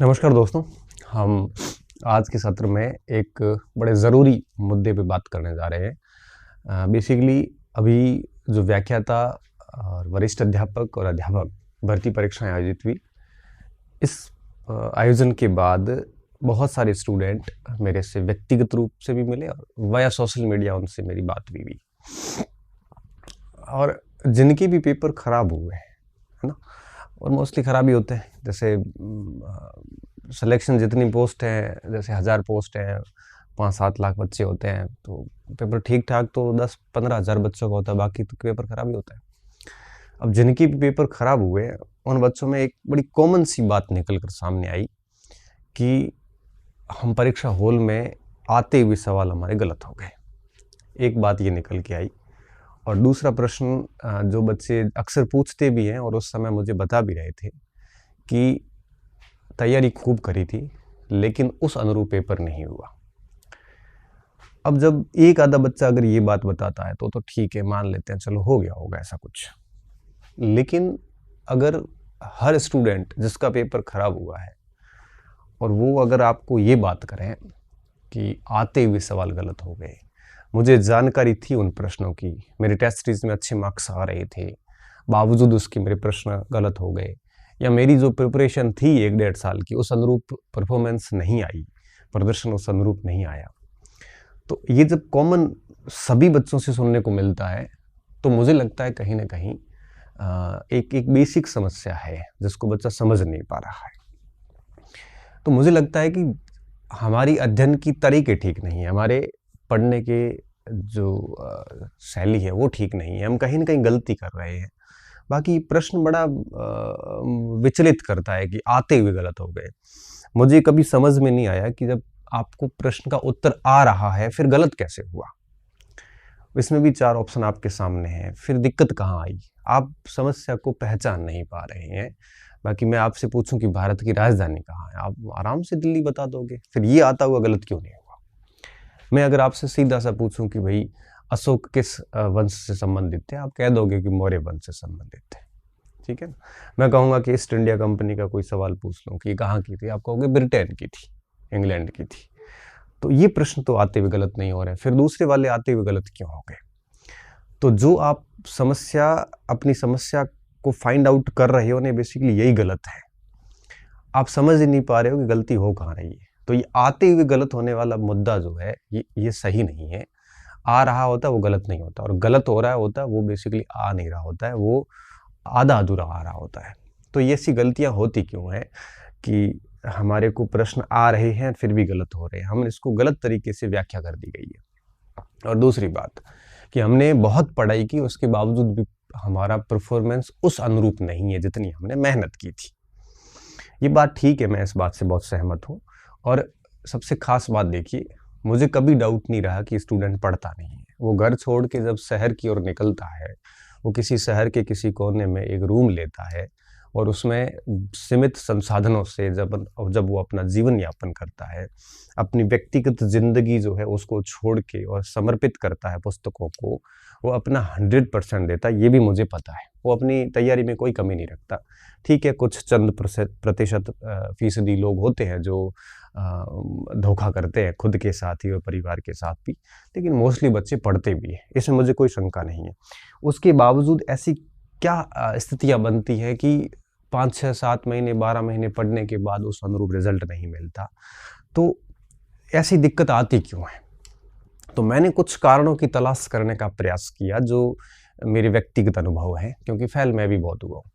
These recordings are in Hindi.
नमस्कार दोस्तों। हम आज के सत्र में एक बड़े ज़रूरी मुद्दे पे बात करने जा रहे हैं। बेसिकली अभी जो व्याख्याता और वरिष्ठ अध्यापक और अध्यापक भर्ती परीक्षाएं आयोजित हुई, इस आयोजन के बाद बहुत सारे स्टूडेंट मेरे से व्यक्तिगत रूप से भी मिले और वाया सोशल मीडिया उनसे मेरी बात भी हुई और जिनके भी पेपर ख़राब हुए हैं, है ना, और मोस्टली ख़राब ही होते हैं। जैसे सिलेक्शन जितनी पोस्ट हैं, जैसे 1000 पोस्ट हैं, 5-7 लाख बच्चे होते हैं, तो पेपर ठीक ठाक तो 10-15 हज़ार बच्चों का होता है, बाकी तो पेपर ख़राब ही होता है। अब जिनके भी पेपर ख़राब हुए, उन बच्चों में एक बड़ी कॉमन सी बात निकल कर सामने आई कि हम परीक्षा हॉल में आते हुए सवाल हमारे गलत हो गए। एक बात ये निकल के आई। और दूसरा प्रश्न जो बच्चे अक्सर पूछते भी हैं और उस समय मुझे बता भी रहे थे कि तैयारी खूब करी थी, लेकिन उस अनुरूप पेपर नहीं हुआ। अब जब एक आधा बच्चा अगर ये बात बताता है तो ठीक है, मान लेते हैं, चलो हो गया होगा ऐसा कुछ। लेकिन अगर हर स्टूडेंट जिसका पेपर खराब हुआ है और वो अगर आपको ये बात करें कि आते हुए सवाल गलत हो गए, मुझे जानकारी थी उन प्रश्नों की, मेरे टेस्ट सीरीज में अच्छे मार्क्स आ रहे थे, बावजूद उसके मेरे प्रश्न गलत हो गए, या मेरी जो प्रिपरेशन थी 1-1.5 साल की, उस अनुरूप परफॉर्मेंस नहीं आई, प्रदर्शन उस अनुरूप नहीं आया। तो ये जब कॉमन सभी बच्चों से सुनने को मिलता है, तो मुझे लगता है कहीं ना कहीं एक बेसिक समस्या है जिसको बच्चा समझ नहीं पा रहा है। तो मुझे लगता है कि हमारी अध्ययन की तरीके ठीक नहीं है, हमारे पढ़ने के जो शैली है वो ठीक नहीं है, हम कहीं ना कहीं गलती कर रहे हैं। बाकी प्रश्न बड़ा विचलित करता है कि आते हुए गलत हो गए। मुझे कभी समझ में नहीं आया कि जब आपको प्रश्न का उत्तर आ रहा है फिर गलत कैसे हुआ। इसमें भी 4 ऑप्शन आपके सामने हैं, फिर दिक्कत कहाँ आई? आप समस्या को पहचान नहीं पा रहे हैं। बाकी मैं आपसे पूछूं कि भारत की राजधानी कहाँ है, आप आराम से दिल्ली बता दोगे, फिर ये आता हुआ गलत क्यों नहीं हुआ? मैं अगर आपसे सीधा सा पूछूं कि भाई अशोक किस वंश से संबंधित थे, आप कह दोगे कि मौर्य वंश से संबंधित थे, ठीक है ना। मैं कहूँगा कि ईस्ट इंडिया कंपनी का कोई सवाल पूछ लूँ कि कहाँ की थी, आप कहोगे ब्रिटेन की थी, इंग्लैंड की थी। तो ये प्रश्न तो आते हुए गलत नहीं हो रहे, फिर दूसरे वाले आते हुए गलत क्यों हो गए? तो जो आप अपनी समस्या को फाइंड आउट कर रहे हो ना, बेसिकली यही गलत है। आप समझ ही नहीं पा रहे हो कि गलती हो कहाँ रही है। तो ये आते हुए गलत होने वाला मुद्दा जो है, ये सही नहीं है। आ रहा होता है वो गलत नहीं होता, और गलत हो रहा होता है वो बेसिकली आ नहीं रहा होता है, वो आधा अधूरा आ रहा होता है। तो ये ऐसी गलतियां होती क्यों हैं कि हमारे को प्रश्न आ रहे हैं फिर भी गलत हो रहे हैं? हम इसको गलत तरीके से व्याख्या कर दी गई है। और दूसरी बात कि हमने बहुत पढ़ाई की, उसके बावजूद भी हमारा परफॉर्मेंस उस अनुरूप नहीं है जितनी हमने मेहनत की थी। ये बात ठीक है, मैं इस बात से बहुत सहमत हूँ। और सबसे खास बात देखिए, मुझे कभी डाउट नहीं रहा कि स्टूडेंट पढ़ता नहीं है। वो घर छोड़ के जब शहर की ओर निकलता है, वो किसी शहर के किसी कोने में एक रूम लेता है और उसमें सीमित संसाधनों से जब वो अपना जीवन यापन करता है, अपनी व्यक्तिगत जिंदगी जो है उसको छोड़ के और समर्पित करता है पुस्तकों को, वो अपना 100% देता है। ये भी मुझे पता है, वो अपनी तैयारी में कोई कमी नहीं रखता। ठीक है, कुछ चंद प्रतिशत फीसदी लोग होते हैं जो धोखा करते हैं खुद के साथ ही और परिवार के साथ भी, लेकिन मोस्टली बच्चे पढ़ते भी हैं, इसमें मुझे कोई शंका नहीं है। उसके बावजूद ऐसी क्या स्थितियां बनती हैं कि 5-6-7 महीने 12 महीने पढ़ने के बाद उस अनुरूप रिजल्ट नहीं मिलता? तो ऐसी दिक्कत आती क्यों है? तो मैंने कुछ कारणों की तलाश करने का प्रयास किया जो मेरे व्यक्तिगत अनुभव है, क्योंकि फेल मैं भी बहुत हुआ हूँ।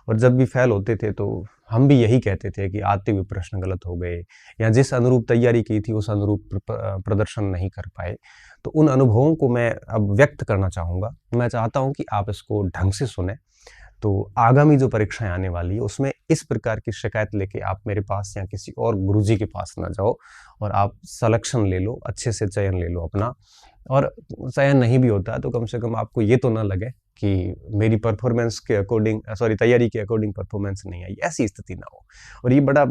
और जब भी फेल होते थे तो हम भी यही कहते थे कि आते हुए प्रश्न गलत हो गए, या जिस अनुरूप तैयारी की थी उस अनुरूप प्रदर्शन नहीं कर पाए। तो उन अनुभवों को मैं अब व्यक्त करना चाहूँगा। मैं चाहता हूँ कि आप इसको ढंग से सुने, तो आगामी जो परीक्षाएं आने वाली है उसमें इस प्रकार की शिकायत लेके आप मेरे पास या किसी और गुरुजी के पास ना जाओ, और आप सिलेक्शन ले लो, अच्छे से चयन ले लो अपना। और चयन नहीं भी होता है तो कम से कम आपको ये तो ना लगे कि मेरी परफॉर्मेंस के अकॉर्डिंग, तैयारी के अकॉर्डिंग परफॉर्मेंस नहीं आई, ऐसी स्थिति ना हो। और ये बड़ा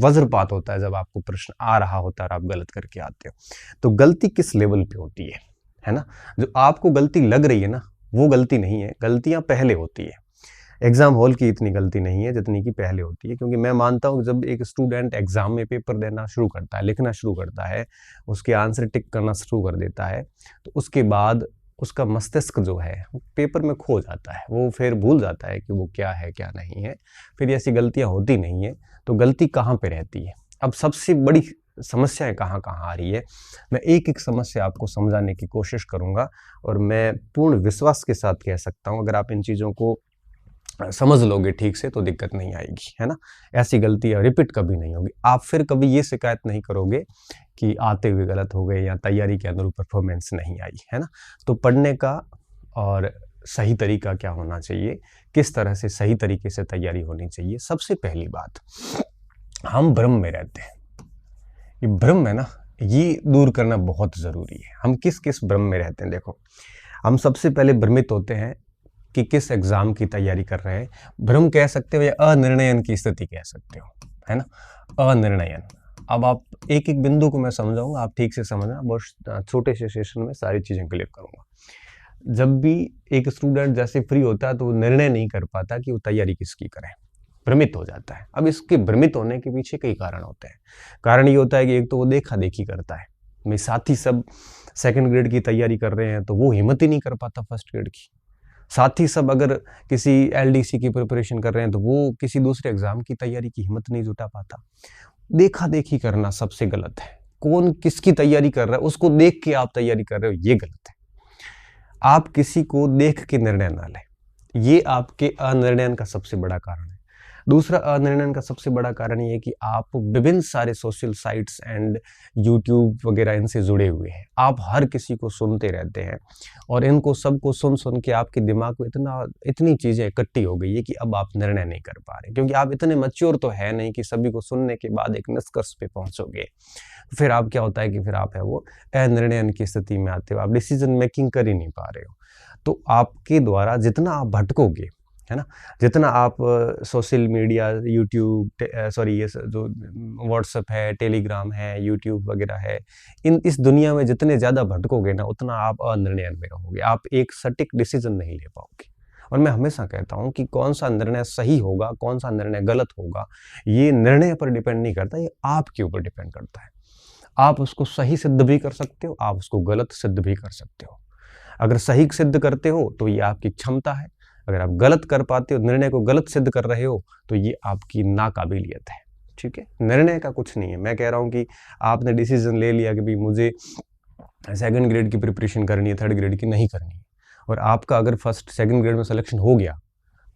वज्रपात होता है जब आपको प्रश्न आ रहा होता है और आप गलत करके आते हो। तो गलती किस लेवल पे होती है ना? जो आपको गलती लग रही है ना, वो गलती नहीं है, गलतियां पहले होती है। एग्ज़ाम हॉल की इतनी गलती नहीं है जितनी कि पहले होती है, क्योंकि मैं मानता हूँ कि जब एक स्टूडेंट एग्ज़ाम में पेपर देना शुरू करता है, लिखना शुरू करता है, उसके आंसर टिक करना शुरू कर देता है, तो उसके बाद उसका मस्तिष्क जो है वो पेपर में खो जाता है, वो फिर भूल जाता है कि वो क्या है क्या नहीं है, फिर ऐसी गलतियाँ होती नहीं है। तो गलती कहाँ पे रहती है? अब सबसे बड़ी समस्याएं कहाँ कहाँ आ रही है, मैं एक एक समस्या आपको समझाने की कोशिश करूँगा, और मैं पूर्ण विश्वास के साथ कह सकता हूँ अगर आप इन चीज़ों को समझ लोगे ठीक से तो दिक्कत नहीं आएगी, है ना? ऐसी गलती रिपीट कभी नहीं होगी। आप फिर कभी ये शिकायत नहीं करोगे कि आते हुए गलत हो गए या तैयारी के अनुरूप परफॉर्मेंस नहीं आई, है ना? तो पढ़ने का और सही तरीका क्या होना चाहिए, किस तरह से सही तरीके से तैयारी होनी चाहिए। सबसे पहली बात, हम भ्रम में रहते हैं। ये भ्रम है ना, ये दूर करना बहुत ज़रूरी है। हम किस किस भ्रम में रहते हैं, देखो, हम सबसे पहले भ्रमित होते हैं कि किस एग्ज़ाम की तैयारी कर रहे हैं। भ्रम कह सकते हो या अनिर्णयन की स्थिति कह सकते हो, है ना? अनिर्णयन। अब आप एक एक बिंदु को मैं समझाऊंगा, आप ठीक से समझना, बहुत छोटे से सेशन में सारी चीज़ें क्लियर करूंगा। जब भी एक स्टूडेंट जैसे फ्री होता है तो वो निर्णय नहीं कर पाता कि वो तैयारी किसकी करे, भ्रमित हो जाता है। अब इसके भ्रमित होने के पीछे कई कारण होते हैं। कारण ये होता है कि एक तो वो देखा देखी करता है, मेरे साथी सब सेकंड ग्रेड की तैयारी कर रहे हैं तो वो हिम्मत ही नहीं कर पाता फर्स्ट ग्रेड की। साथी सब अगर किसी एलडीसी की प्रिपरेशन कर रहे हैं तो वो किसी दूसरे एग्जाम की तैयारी की हिम्मत नहीं जुटा पाता। देखा देखी करना सबसे गलत है। कौन किसकी तैयारी कर रहा है उसको देख के आप तैयारी कर रहे हो, ये गलत है। आप किसी को देख के निर्णय ना लें, ये आपके अनिर्णयन का सबसे बड़ा कारण है। दूसरा अनिर्णयन का सबसे बड़ा कारण ये है कि आप विभिन्न सारे सोशल साइट्स एंड यूट्यूब वगैरह इनसे जुड़े हुए हैं। आप हर किसी को सुनते रहते हैं और इनको सबको सुन सुन के आपके दिमाग में इतनी चीज़ें इकट्ठी हो गई है कि अब आप निर्णय नहीं कर पा रहे, क्योंकि आप इतने मैच्योर तो है नहीं कि सभी को सुनने के बाद एक निष्कर्ष पे पहुंचोगे। फिर आप क्या होता है कि फिर आप है वो अनिर्णयन की स्थिति में आते हो, आप डिसीजन मेकिंग कर ही नहीं पा रहे हो। तो आपके द्वारा जितना आप भटकोगे, है ना, जितना आप सोशल मीडिया, यूट्यूब, ये जो व्हाट्सएप है, टेलीग्राम है, यूट्यूब वगैरह है, इस दुनिया में जितने ज़्यादा भटकोगे ना, उतना आप अनिर्णय में रहोगे, आप एक सटीक डिसीजन नहीं ले पाओगे। और मैं हमेशा कहता हूँ कि कौन सा निर्णय सही होगा, कौन सा निर्णय गलत होगा, ये निर्णय पर डिपेंड नहीं करता, ये आपके ऊपर डिपेंड करता है। आप उसको सही सिद्ध भी कर सकते हो, आप उसको गलत सिद्ध भी कर सकते हो। अगर सही सिद्ध करते हो तो ये आपकी क्षमता है, अगर आप गलत कर पाते हो, निर्णय को गलत सिद्ध कर रहे हो, तो ये आपकी नाकाबिलियत है। ठीक है, निर्णय का कुछ नहीं है। मैं कह रहा हूँ कि आपने डिसीजन ले लिया कि भाई मुझे सेकंड ग्रेड की प्रिपरेशन करनी है, थर्ड ग्रेड की नहीं करनी है, और आपका अगर फर्स्ट सेकंड ग्रेड में सिलेक्शन हो गया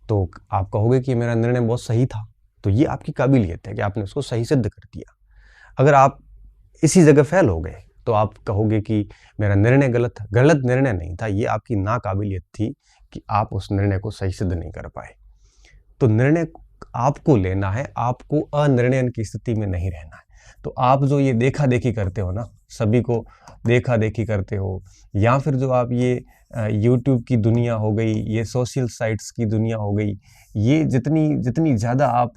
तो आप कहोगे कि मेरा निर्णय बहुत सही था, तो ये आपकी काबिलियत है कि आपने उसको सही सिद्ध कर दिया। अगर आप इसी जगह फेल हो गए तो आप कहोगे कि मेरा निर्णय गलत था। गलत निर्णय नहीं था, ये आपकी नाकाबिलियत थी कि आप उस निर्णय को सही सिद्ध नहीं कर पाए। तो निर्णय आपको लेना है, आपको अनिर्णयन की स्थिति में नहीं रहना है। तो आप जो ये देखा देखी करते हो ना, सभी को देखा देखी करते हो, या फिर जो आप ये यूट्यूब की दुनिया हो गई, ये सोशल साइट्स की दुनिया हो गई, ये जितनी ज़्यादा आप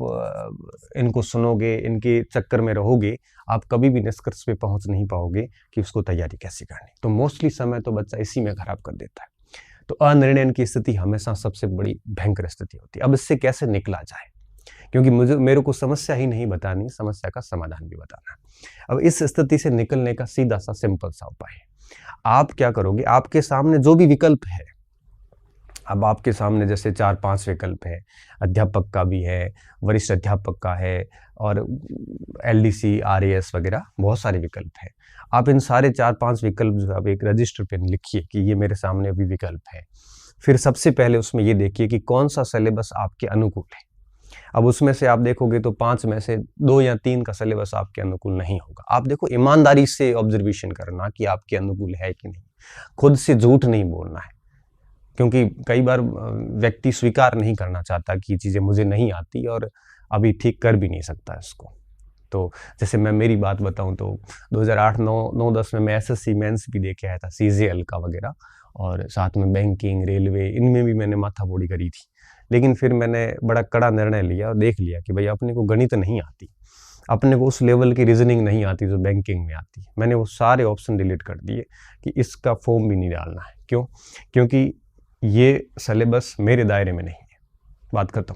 इनको सुनोगे, इनके चक्कर में रहोगे, आप कभी भी निष्कर्ष पे पहुंच नहीं पाओगे कि उसको तैयारी कैसे करनी। तो मोस्टली समय तो बच्चा इसी में खराब कर देता है। तो अनिर्णयन की स्थिति हमेशा सबसे बड़ी भयंकर स्थिति होती है। अब इससे कैसे निकला जाए, क्योंकि मेरे को समस्या ही नहीं बतानी, समस्या का समाधान भी बताना है। अब इस स्थिति से निकलने का सीधा सा सिंपल सा उपाय है। आप क्या करोगे, आपके सामने जो भी विकल्प है, अब आपके सामने जैसे 4-5 विकल्प है, अध्यापक का भी है, वरिष्ठ अध्यापक का है, और एलडीसी, आरएएस वगैरह बहुत सारे विकल्प है। आप इन सारे 4-5 विकल्प जो आप एक रजिस्टर पे लिखिए कि ये मेरे सामने अभी विकल्प है। फिर सबसे पहले उसमें ये देखिए कि कौन सा सिलेबस आपके अनुकूल है। अब उसमें से आप देखोगे तो 5 में से 2 या 3 का सिलेबस आपके अनुकूल नहीं होगा। आप देखो, ईमानदारी से ऑब्जर्वेशन करना कि आपके अनुकूल है कि नहीं, खुद से झूठ नहीं बोलना है, क्योंकि कई बार व्यक्ति स्वीकार नहीं करना चाहता कि चीज़ें मुझे नहीं आती और अभी ठीक कर भी नहीं सकता इसको। तो जैसे मैं मेरी बात बताऊं तो 2008-9-10 में मैं एसएससी मेंस भी दे के आया था, सीजीएल का वगैरह, और साथ में बैंकिंग, रेलवे, इनमें भी मैंने माथाफोड़ी करी थी। लेकिन फिर मैंने बड़ा कड़ा निर्णय लिया और देख लिया कि भाई अपने को गणित नहीं आती, अपने को उस लेवल की रीजनिंग नहीं आती जो बैंकिंग में आती। मैंने वो सारे ऑप्शन डिलीट कर दिए कि इसका फॉर्म भी नहीं डालना है। क्यों? क्योंकि ये सिलेबस मेरे दायरे में नहीं है। बात खत्म,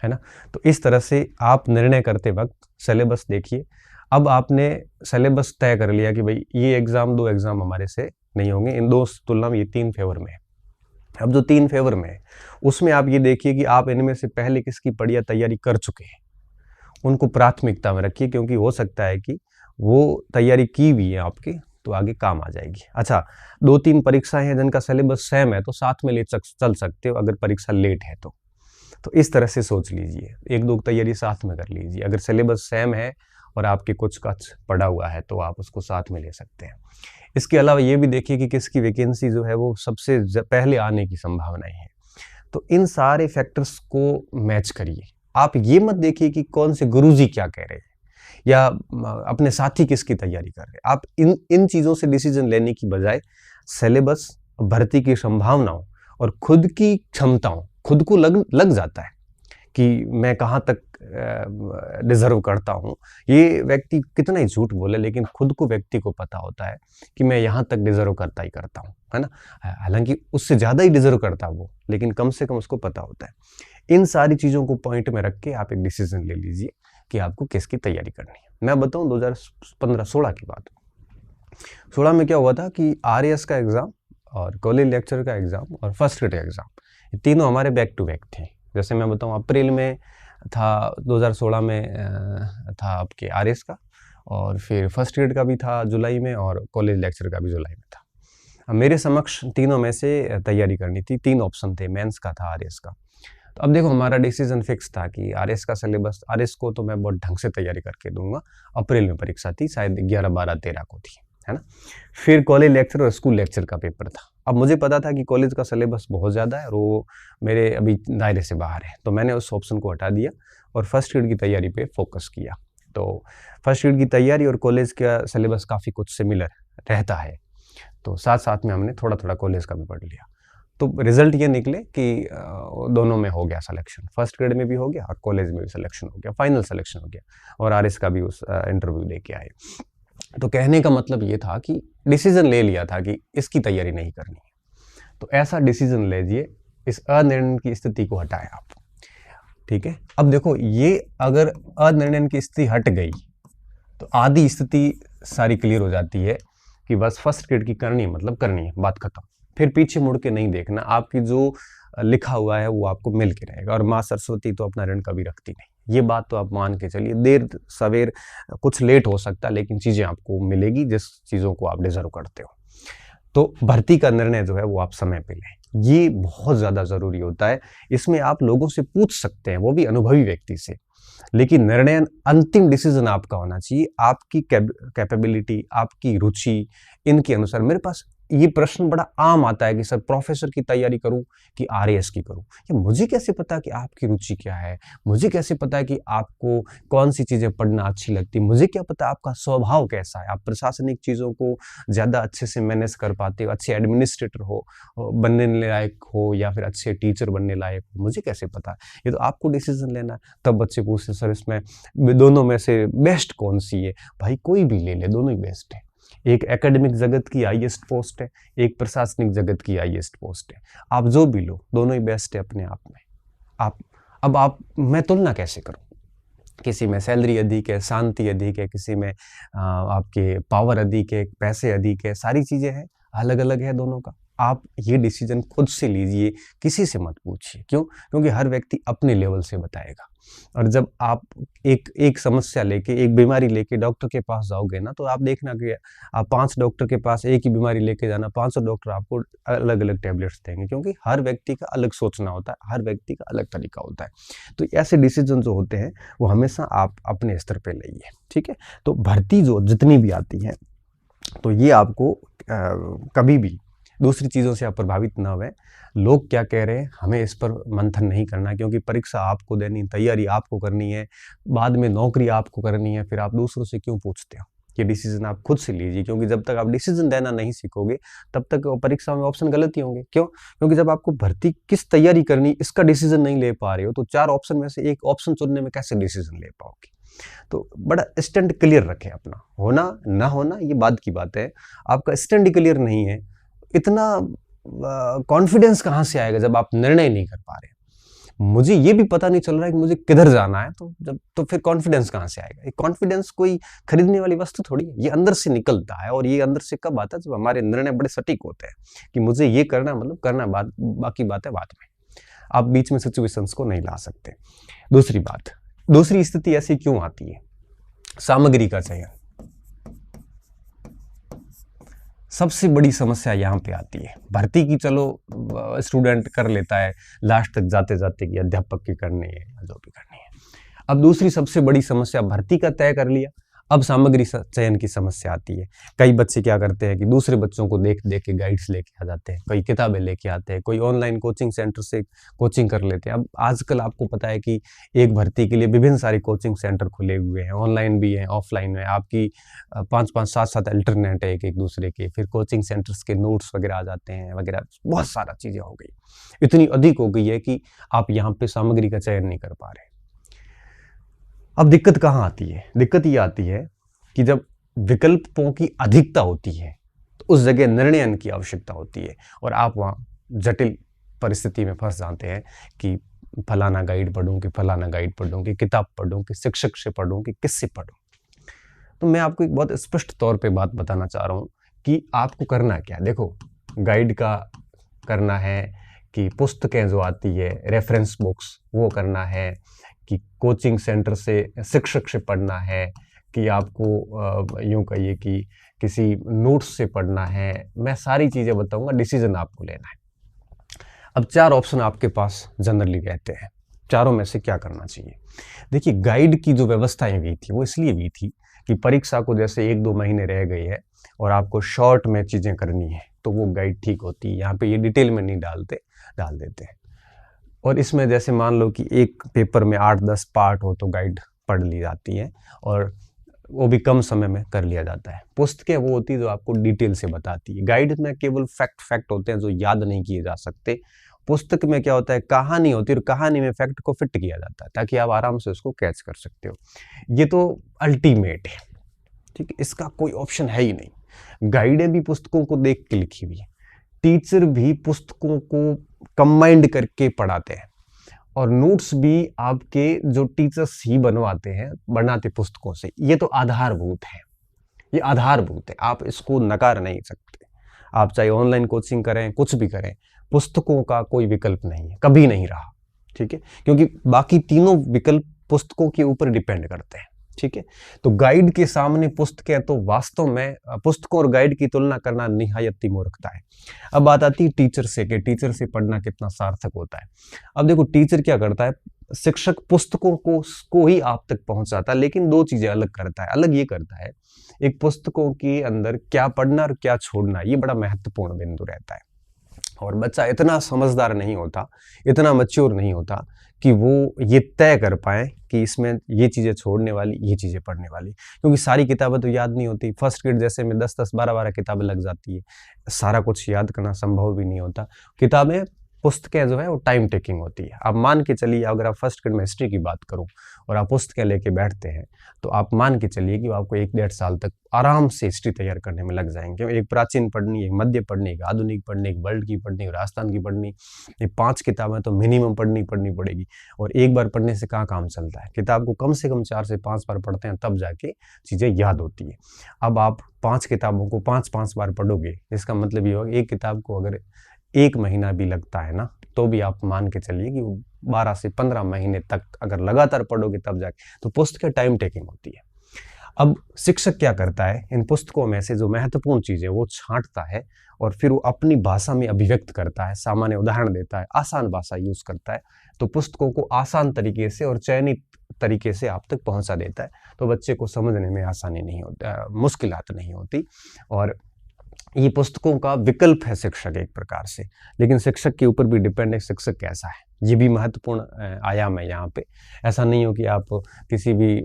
है ना। तो इस तरह से आप निर्णय करते वक्त सिलेबस देखिए। अब आपने सिलेबस तय कर लिया कि भाई ये एग्जाम 2 एग्जाम हमारे से नहीं होंगे, इन 2 तुलना में ये 3 फेवर में है। अब जो 3 फेवर में है उसमें आप ये देखिए कि आप इनमें से पहले किसकी बढ़िया तैयारी कर चुके हैं, उनको प्राथमिकता में रखिए, क्योंकि हो सकता है कि वो तैयारी की हुई है आपकी तो आगे काम आ जाएगी। अच्छा, 2-3 परीक्षाएं हैं जिनका सिलेबस सेम है तो साथ में चल सकते हो अगर परीक्षा लेट है तो इस तरह से सोच लीजिए, 1-2 तैयारी साथ में कर लीजिए। अगर सिलेबस सेम है और आपके कुछ पड़ा हुआ है तो आप उसको साथ में ले सकते हैं। इसके अलावा ये भी देखिए कि किसकी वैकेंसी जो है वो सबसे पहले आने की संभावनाएं हैं। तो इन सारे फैक्टर्स को मैच करिए। आप ये मत देखिए कि कौन से गुरुजी क्या कह रहे हैं या अपने साथी किसकी तैयारी कर रहे हैं। आप इन चीज़ों से डिसीजन लेने की बजाय सिलेबस, भर्ती की संभावनाओं और खुद की क्षमताओं, खुद को लग जाता है कि मैं कहाँ तक डिजर्व करता हूँ। ये व्यक्ति कितना ही झूठ बोले, लेकिन खुद को व्यक्ति को पता होता है कि मैं यहाँ तक डिजर्व करता ही करता हूँ, है ना। हालांकि उससे ज़्यादा ही डिजर्व करता वो, लेकिन कम से कम उसको पता होता है। इन सारी चीज़ों को पॉइंट में रख के आप एक डिसीजन ले लीजिए कि आपको किसकी तैयारी करनी है। मैं बताऊँ 2015-16 की बात। 16 में क्या हुआ था कि RAS का एग्ज़ाम और कॉलेज लेक्चर का एग्ज़ाम और फर्स्ट ग्रेड का एग्ज़ाम, ये तीनों हमारे बैक टू बैक थे। जैसे मैं बताऊँ, अप्रैल में था 2016 में था आपके RAS का, और फिर फर्स्ट ग्रेड का भी था जुलाई में, और कॉलेज लेक्चर का भी जुलाई में था। अब मेरे समक्ष तीनों में से तैयारी करनी थी, 3 ऑप्शन थे, मेंस का था, RAS का। तो अब देखो, हमारा डिसीजन फिक्स था कि RAS का सिलेबस, RAS को तो मैं बहुत ढंग से तैयारी करके दूंगा। अप्रैल में परीक्षा थी, शायद 11, 12, 13 को थी, है ना। फिर कॉलेज लेक्चर और स्कूल लेक्चर का पेपर था। अब मुझे पता था कि कॉलेज का सिलेबस बहुत ज़्यादा है और वो मेरे अभी दायरे से बाहर है, तो मैंने उस ऑप्शन को हटा दिया और फर्स्ट ग्रेड की तैयारी पे फोकस किया। तो फर्स्ट ग्रेड की तैयारी और कॉलेज का सिलेबस काफ़ी कुछ सिमिलर रहता है, तो साथ साथ में हमने थोड़ा थोड़ा कॉलेज का भी पढ़ लिया। तो रिजल्ट ये निकले कि दोनों में हो गया सिलेक्शन, फर्स्ट ग्रेड में भी हो गया और कॉलेज में भी सिलेक्शन हो गया, फाइनल सिलेक्शन हो गया, और RAS का भी उस इंटरव्यू दे के आए। तो कहने का मतलब ये था कि डिसीजन ले लिया था कि इसकी तैयारी नहीं करनी है। तो ऐसा डिसीजन लीजिए, इस अनिर्णय की स्थिति को हटाएं आप, ठीक है। अब देखो, ये अगर अनिर्णय की स्थिति हट गई तो आधी स्थिति सारी क्लियर हो जाती है कि बस फर्स्ट ग्रेड की करनी है, मतलब करनी है, बात खत्म। फिर पीछे मुड़ के नहीं देखना, आपकी जो लिखा हुआ है वो आपको मिल के रहेगा। और माँ सरस्वती तो अपना ऋण कभी रखती नहीं, ये बात तो आप मान के चलिए। देर सवेर, कुछ लेट हो सकता है, लेकिन चीज़ें आपको मिलेगी जिस चीज़ों को आप डिजर्व करते हो। तो भर्ती का निर्णय जो है वो आप समय पे लें, ये बहुत ज़्यादा ज़रूरी होता है। इसमें आप लोगों से पूछ सकते हैं, वो भी अनुभवी व्यक्ति से, लेकिन निर्णय, अंतिम डिसीजन आपका होना चाहिए, आपकी कैपेबिलिटी, आपकी रुचि, इनके अनुसार। मेरे पास ये प्रश्न बड़ा आम आता है कि सर, प्रोफेसर की तैयारी करूं कि RAS की करूं। ये मुझे कैसे पता कि आपकी रुचि क्या है, मुझे कैसे पता है कि आपको कौन सी चीज़ें पढ़ना अच्छी लगती, मुझे क्या पता आपका स्वभाव कैसा है, आप प्रशासनिक चीज़ों को ज़्यादा अच्छे से मैनेज कर पाते हो, अच्छे एडमिनिस्ट्रेटर हो, बनने लायक हो, या फिर अच्छे टीचर बनने लायक हो, मुझे कैसे पता। ये तो आपको डिसीजन लेना है। तब बच्चे पूछते, सर इसमें दोनों में से बेस्ट कौन सी है। भाई कोई भी ले ले, दोनों ही बेस्ट है। एक एकेडमिक जगत की हाईएस्ट पोस्ट है, एक प्रशासनिक जगत की हाईएस्ट पोस्ट है। आप जो भी लो, दोनों ही बेस्ट है अपने आप में। आप मैं तुलना कैसे करूं, किसी में सैलरी अधिक है, शांति अधिक है, किसी में आपके पावर अधिक है, पैसे अधिक है, सारी चीजें हैं, अलग अलग है दोनों का। आप ये डिसीजन खुद से लीजिए, किसी से मत पूछिए। क्यों? क्योंकि हर व्यक्ति अपने लेवल से बताएगा। और जब आप एक समस्या लेके, एक बीमारी लेके डॉक्टर के पास जाओगे ना, तो आप देखना कि आप 5 डॉक्टर के पास एक ही बीमारी लेके जाना, 500 डॉक्टर आपको अलग अलग टैबलेट्स देंगे, क्योंकि हर व्यक्ति का अलग सोचना होता है, हर व्यक्ति का अलग तरीका होता है। तो ऐसे डिसीजन जो होते हैं वो हमेशा आप अपने स्तर पे लाइए, ठीक है। तो भर्ती जो जितनी भी आती है, तो ये आपको कभी भी दूसरी चीज़ों से आप प्रभावित ना हुए। लोग क्या कह रहे हैं, हमें इस पर मंथन नहीं करना, क्योंकि परीक्षा आपको देनी, तैयारी आपको करनी है, बाद में नौकरी आपको करनी है, फिर आप दूसरों से क्यों पूछते हो। ये डिसीजन आप खुद से लीजिए, क्योंकि जब तक आप डिसीजन देना नहीं सीखोगे तब तक परीक्षा में ऑप्शन गलत ही होंगे। क्यों? क्योंकि जब आपको भर्ती किस तैयारी करनी, इसका डिसीजन नहीं ले पा रहे हो, तो 4 ऑप्शन में से एक ऑप्शन चुनने में कैसे डिसीजन ले पाओगे। तो बड़ा स्टैंड क्लियर रखें अपना, होना ना होना ये बाद की बात है। आपका स्टैंड क्लियर नहीं है, इतना कॉन्फिडेंस कहाँ से आएगा जब आप निर्णय नहीं कर पा रहे। मुझे ये भी पता नहीं चल रहा है कि मुझे किधर जाना है, तो फिर कॉन्फिडेंस कहाँ से आएगा? ये कॉन्फिडेंस कोई खरीदने वाली वस्तु थोड़ी है, ये अंदर से निकलता है। और ये अंदर से कब आता है? जब हमारे निर्णय बड़े सटीक होते हैं कि मुझे ये करना, मतलब करना, बाकी बातें बाद में। आप बीच में सिचुएशंस को नहीं ला सकते। दूसरी स्थिति ऐसी क्यों आती है? सामग्री का चयन सबसे बड़ी समस्या यहाँ पे आती है। भर्ती की चलो स्टूडेंट कर लेता है लास्ट तक जाते जाते कि अध्यापक की करनी है या जो भी करनी है। अब दूसरी सबसे बड़ी समस्या, भर्ती का तय कर लिया, अब सामग्री चयन की समस्या आती है। कई बच्चे क्या करते हैं कि दूसरे बच्चों को देख देख के गाइड्स लेके आ जाते हैं, कई किताबें लेके आते हैं, कोई ऑनलाइन कोचिंग सेंटर से कोचिंग कर लेते हैं। अब आजकल आपको पता है कि एक भर्ती के लिए विभिन्न सारे कोचिंग सेंटर खुले हुए हैं, ऑनलाइन भी हैं, ऑफलाइन है। आपकी 5-5, 7-7 अल्टरनेट है एक दूसरे के। फिर कोचिंग सेंटर्स के नोट्स वगैरह आ जाते हैं वगैरह, बहुत सारा चीज़ें हो गई, इतनी अधिक हो गई है कि आप यहाँ पे सामग्री का चयन नहीं कर पा रहे। अब दिक्कत कहाँ आती है? दिक्कत ये आती है कि जब विकल्पों की अधिकता होती है तो उस जगह निर्णय की आवश्यकता होती है और आप वहाँ जटिल परिस्थिति में फंस जाते हैं कि फलाना गाइड पढ़ूं कि फलाना गाइड पढ़ूं कि किताब पढ़ूं कि शिक्षक से पढ़ूं कि किससे पढ़ूं। तो मैं आपको एक बहुत स्पष्ट तौर पे बात बताना चाह रहा हूँ कि आपको करना क्या है। देखो, गाइड का करना है कि पुस्तकें जो आती है, रेफरेंस बुक्स, वो करना है कि कोचिंग सेंटर से शिक्षक से पढ़ना है कि आपको यूँ कहिए कि किसी नोट्स से पढ़ना है। मैं सारी चीज़ें बताऊंगा, डिसीजन आपको लेना है। अब 4 ऑप्शन आपके पास जनरली रहते हैं, चारों में से क्या करना चाहिए? देखिए, गाइड की जो व्यवस्थाएं हुई थी वो इसलिए हुई थी कि परीक्षा को जैसे 1-2 महीने रह गई है और आपको शॉर्ट में चीज़ें करनी है, तो वो गाइड ठीक होती है। यहाँ पे ये डिटेल में नहीं डाल देते हैं। और इसमें जैसे मान लो कि एक पेपर में 8-10 पार्ट हो तो गाइड पढ़ ली जाती है और वो भी कम समय में कर लिया जाता है। पुस्तकें वो होती है जो आपको डिटेल से बताती है। गाइड में केवल फैक्ट होते हैं जो याद नहीं किए जा सकते। पुस्तक में क्या होता है, कहानी होती है और कहानी में फैक्ट को फिट किया जाता है ताकि आप आराम से उसको कैच कर सकते हो। ये तो अल्टीमेट है, ठीक है, इसका कोई ऑप्शन है ही नहीं। गाइडें भी पुस्तकों को देख के लिखी हुई है, टीचर भी पुस्तकों को कंबाइंड करके पढ़ाते हैं और नोट्स भी आपके जो टीचर्स ही बनाते पुस्तकों से। ये तो आधारभूत है, ये आधारभूत है, आप इसको नकार नहीं सकते। आप चाहे ऑनलाइन कोचिंग करें, कुछ भी करें, पुस्तकों का कोई विकल्प नहीं है, कभी नहीं रहा, ठीक है, क्योंकि बाकी तीनों विकल्प पुस्तकों के ऊपर डिपेंड करते हैं, ठीक है। तो गाइड के सामने पुस्तकें, तो वास्तव में पुस्तकों और गाइड की तुलना करना निहायत ही मूर्खता है। अब बात आती है टीचर से कि टीचर से पढ़ना कितना सार्थक होता है। अब देखो, टीचर क्या करता है, शिक्षक पुस्तकों को ही आप तक पहुंचाता है, लेकिन 2 चीजें अलग करता है। अलग ये करता है, एक पुस्तकों के अंदर क्या पढ़ना और क्या छोड़ना, ये बड़ा महत्वपूर्ण बिंदु रहता है। और बच्चा इतना समझदार नहीं होता, इतना मैच्योर नहीं होता कि वो ये तय कर पाए कि इसमें ये चीज़ें छोड़ने वाली, ये चीज़ें पढ़ने वाली, क्योंकि सारी किताबें तो याद नहीं होती। फर्स्ट ग्रेड जैसे में 10-10, 12-12 किताबें लग जाती है, सारा कुछ याद करना संभव भी नहीं होता। किताबें, पुस्तकें जो है वो टाइम टेकिंग होती है। आप मान के चलिए, अगर आप फर्स्ट ग्रेड में हिस्ट्री की बात करूं और आप पुस्तकें लेके बैठते हैं तो आप मान के चलिए कि आपको 1-1.5 साल तक आराम से हिस्ट्री तैयार करने में लग जाएंगे। एक प्राचीन पढ़नी, एक मध्य पढ़नी, एक आधुनिक पढ़नी, एक वर्ल्ड की पढ़नी, एक राजस्थान की पढ़नी, ये 5 किताबें तो मिनिमम पढ़नी पड़ेगी। और एक बार पढ़ने से कहाँ काम चलता है, किताब को कम से कम 4 से 5 बार पढ़ते हैं, तब जाके चीज़ें याद होती है। अब आप 5 किताबों को 5-5 बार पढ़ोगे, इसका मतलब ये होगा एक किताब को अगर 1 महीना भी लगता है ना, तो भी आप मान के चलिए कि 12 से 15 महीने तक अगर लगातार पढ़ोगे तब जाके, तो पुस्तकें टाइम टेकिंग होती है। अब शिक्षक क्या करता है, इन पुस्तकों में से जो महत्वपूर्ण चीज़ें वो छांटता है और फिर वो अपनी भाषा में अभिव्यक्त करता है, सामान्य उदाहरण देता है, आसान भाषा यूज करता है, तो पुस्तकों को आसान तरीके से और चयनित तरीके से आप तक पहुंचा देता है। तो बच्चे को समझने में आसानी नहीं होती, मुश्किलात नहीं होती। और ये पुस्तकों का विकल्प है शिक्षक एक प्रकार से, लेकिन शिक्षक के ऊपर भी डिपेंड है शिक्षक कैसा है, ये भी महत्वपूर्ण आयाम है यहाँ पे। ऐसा नहीं हो कि आप किसी भी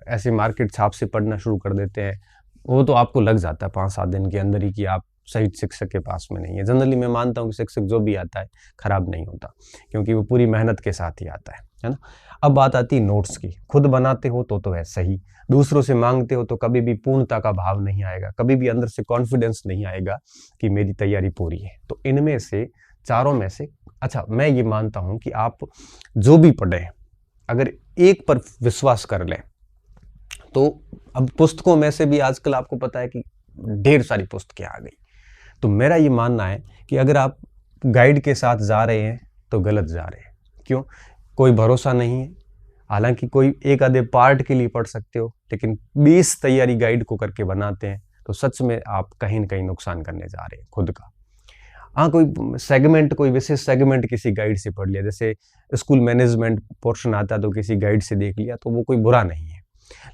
ऐसे मार्केट छाप से पढ़ना शुरू कर देते हैं, वो तो आपको लग जाता है 5-7 दिन के अंदर ही कि आप सही शिक्षक के पास में नहीं है। जनरली मैं मानता हूँ कि शिक्षक जो भी आता है खराब नहीं होता, क्योंकि वो पूरी मेहनत के साथ ही आता है ना। अब बात आती है नोट्स की। खुद बनाते हो तो है सही, दूसरों से मांगते हो तो कभी भी पूर्णता का भाव नहीं आएगा, कभी भी अंदर से कॉन्फिडेंस नहीं आएगा कि मेरी तैयारी पूरी है। तो इनमें से चारों में से अच्छा, मैं ये मानता हूं कि आप जो भी पढ़ें, अगर एक पर विश्वास कर लें तो अब पुस्तकों में से भी आजकल आपको पता है कि ढेर सारी पुस्तकें आ गई। तो मेरा ये मानना है कि अगर आप गाइड के साथ जा रहे हैं तो गलत जा रहे हैं। क्यों? कोई भरोसा नहीं है। हालांकि कोई एक आधे पार्ट के लिए पढ़ सकते हो, लेकिन 20 तैयारी गाइड को करके बनाते हैं तो सच में आप कहीं ना कहीं नुकसान करने जा रहे हैं खुद का। हाँ, कोई सेगमेंट, कोई विशेष सेगमेंट किसी गाइड से पढ़ लिया, जैसे स्कूल मैनेजमेंट पोर्शन आता है तो किसी गाइड से देख लिया, तो वो कोई बुरा नहीं है।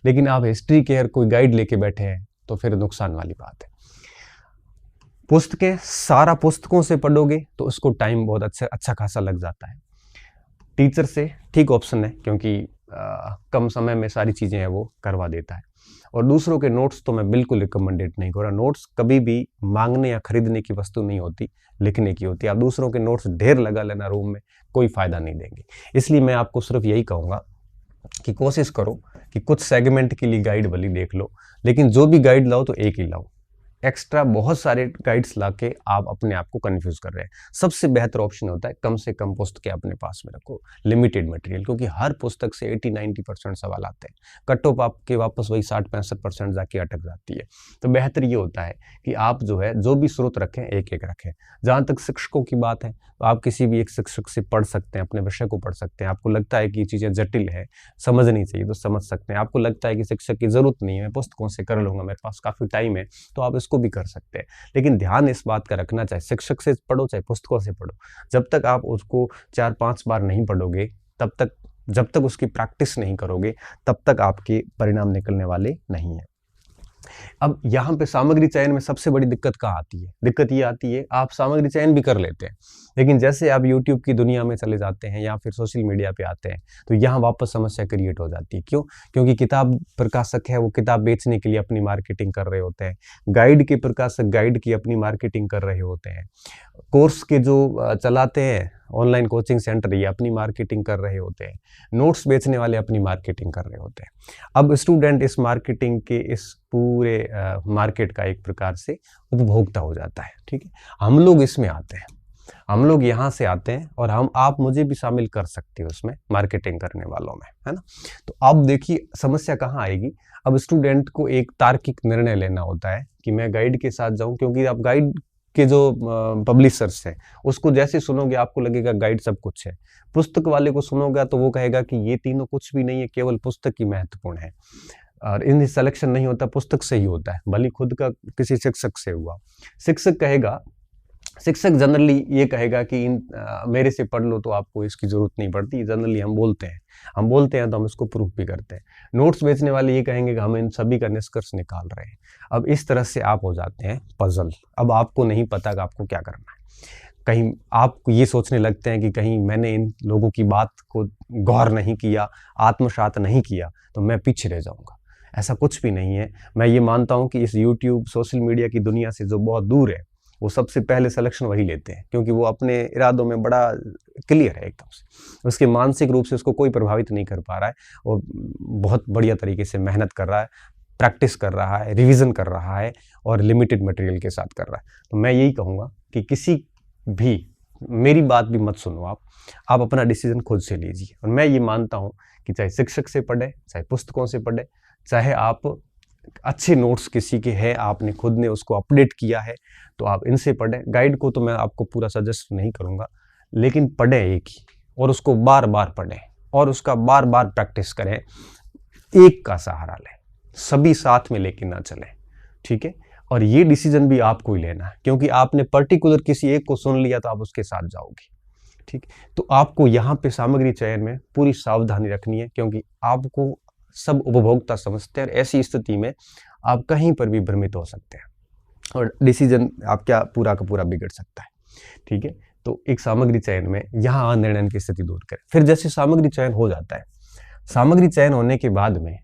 लेकिन आप हिस्ट्री के हर कोई गाइड लेके बैठे हैं तो फिर नुकसान वाली बात है। पुस्तकें सारा पुस्तकों से पढ़ोगे तो उसको टाइम बहुत अच्छा खासा लग जाता है। टीचर से ठीक ऑप्शन है, क्योंकि कम समय में सारी चीज़ें हैं वो करवा देता है। और दूसरों के नोट्स तो मैं बिल्कुल रिकमेंडेड नहीं करूँगा। नोट्स कभी भी मांगने या खरीदने की वस्तु नहीं होती, लिखने की होती है। आप दूसरों के नोट्स ढेर लगा लेना रूम में, कोई फ़ायदा नहीं देंगे। इसलिए मैं आपको सिर्फ यही कहूँगा कि कोशिश करो कि कुछ सेगमेंट के लिए गाइड भली देख लो, लेकिन जो भी गाइड लाओ तो एक ही लाओ। एक्स्ट्रा बहुत सारे गाइड्स लाके आप अपने आप को कंफ्यूज कर रहे हैं। सबसे बेहतर ऑप्शन होता है कम से कम पुस्तकें अपने पास में रखो, लिमिटेड मटेरियल, क्योंकि हर पुस्तक से 80-90% सवाल आते हैं। कट ऑफ आपके वापस वही 60-65% जाके अटक जाती है। तो बेहतर ये होता है कि आप जो है जो भी स्रोत रखें एक एक रखें। जहाँ तक शिक्षकों की बात है तो आप किसी भी एक शिक्षक से पढ़ सकते हैं, अपने विषय को पढ़ सकते हैं। आपको लगता है कि ये चीज़ें जटिल है, समझनी चाहिए तो समझ सकते हैं। आपको लगता है कि शिक्षक की ज़रूरत नहीं है, मैं पुस्तकों से कर लूँगा, मेरे पास काफ़ी टाइम है, तो आप इसको भी कर सकते हैं। लेकिन ध्यान इस बात का रखना, चाहे शिक्षक से पढ़ो चाहे पुस्तकों से पढ़ो, जब तक आप उसको 4-5 बार नहीं पढ़ोगे, तब तक, जब तक उसकी प्रैक्टिस नहीं करोगे, तब तक आपके परिणाम निकलने वाले नहीं है। अब यहाँ पे सामग्री चयन में सबसे बड़ी दिक्कत कहाँ आती है? दिक्कत ये आती है, आप सामग्री चयन भी कर लेते हैं, लेकिन जैसे आप यूट्यूब की दुनिया में चले जाते हैं या फिर सोशल मीडिया पे आते हैं, तो यहाँ वापस समस्या क्रिएट हो जाती है। क्यों? क्योंकि किताब प्रकाशक है, वो किताब बेचने के लिए अपनी मार्केटिंग कर रहे होते हैं। गाइड के प्रकाशक गाइड की अपनी मार्केटिंग कर रहे होते हैं। कोर्स के जो चलाते हैं ऑनलाइन कोचिंग सेंटर, ये अपनी मार्केटिंग कर रहे होते हैं। नोट्स बेचने वाले अपनी मार्केटिंग कर रहे होते हैं। अब स्टूडेंट इस मार्केटिंग के, इस पूरे मार्केट का एक प्रकार से उपभोक्ता हो जाता है। ठीक है, हम लोग इसमें आते हैं, हम लोग यहाँ से आते हैं, और आप मुझे भी शामिल कर सकते हो उसमें, मार्केटिंग करने वालों में, है ना। तो अब देखिए समस्या कहाँ आएगी। अब स्टूडेंट को एक तार्किक निर्णय लेना होता है कि मैं गाइड के साथ जाऊं, क्योंकि आप गाइड के जो पब्लिशर्स हैं उसको जैसे सुनोगे आपको लगेगा गाइड सब कुछ है। पुस्तक वाले को सुनोगे तो वो कहेगा कि ये तीनों कुछ भी नहीं है, केवल पुस्तक ही महत्वपूर्ण है। और इन सिलेक्शन नहीं होता, पुस्तक से ही होता है, भले खुद का किसी शिक्षक से हुआ। शिक्षक जनरली ये कहेगा कि मेरे से पढ़ लो तो आपको इसकी जरूरत नहीं पड़ती। जनरली हम बोलते हैं तो हम इसको प्रूफ भी करते हैं। नोट्स बेचने वाले ये कहेंगे कि हम इन सभी का निष्कर्ष निकाल रहे हैं। अब इस तरह से आप हो जाते हैं पजल। अब आपको नहीं पता कि आपको क्या करना है। कहीं आप ये सोचने लगते हैं कि कहीं मैंने इन लोगों की बात को गौर नहीं किया, आत्मसात नहीं किया, तो मैं पीछे रह जाऊंगा। ऐसा कुछ भी नहीं है। मैं ये मानता हूं कि इस यूट्यूब सोशल मीडिया की दुनिया से जो बहुत दूर है, वो सबसे पहले सिलेक्शन वही लेते हैं, क्योंकि वो अपने इरादों में बड़ा क्लियर है एकदम से। उसके मानसिक रूप से उसको कोई प्रभावित नहीं कर पा रहा है। वो बहुत बढ़िया तरीके से मेहनत कर रहा है, प्रैक्टिस कर रहा है, रिवीजन कर रहा है, और लिमिटेड मटेरियल के साथ कर रहा है। तो मैं यही कहूँगा कि किसी भी, मेरी बात भी मत सुनो आप अपना डिसीजन खुद से लीजिए। और मैं ये मानता हूँ कि चाहे शिक्षक से पढ़े, चाहे पुस्तकों से पढ़े, चाहे आप अच्छे नोट्स किसी के हैं, आपने खुद ने उसको अपडेट किया है, तो आप इनसे पढ़ें। गाइड को तो मैं आपको पूरा सजेस्ट नहीं करूँगा, लेकिन पढ़ें एक ही, और उसको बार बार पढ़ें, और उसका बार बार प्रैक्टिस करें। एक का सहारा लें, सभी साथ में लेके ना चलें। ठीक है, और ये डिसीजन भी आपको ही लेना है, क्योंकि आपने पर्टिकुलर किसी एक को सुन लिया तो आप उसके साथ जाओगे। ठीक, तो आपको यहाँ पे सामग्री चयन में पूरी सावधानी रखनी है, क्योंकि आपको सब उपभोक्ता समझते हैं, और ऐसी स्थिति में आप कहीं पर भी भ्रमित हो सकते हैं, और डिसीजन आपका पूरा का पूरा बिगड़ सकता है। ठीक है, तो एक सामग्री चयन में यहाँ निर्णय की स्थिति दूर करें। फिर जैसे सामग्री चयन हो जाता है, सामग्री चयन होने के बाद में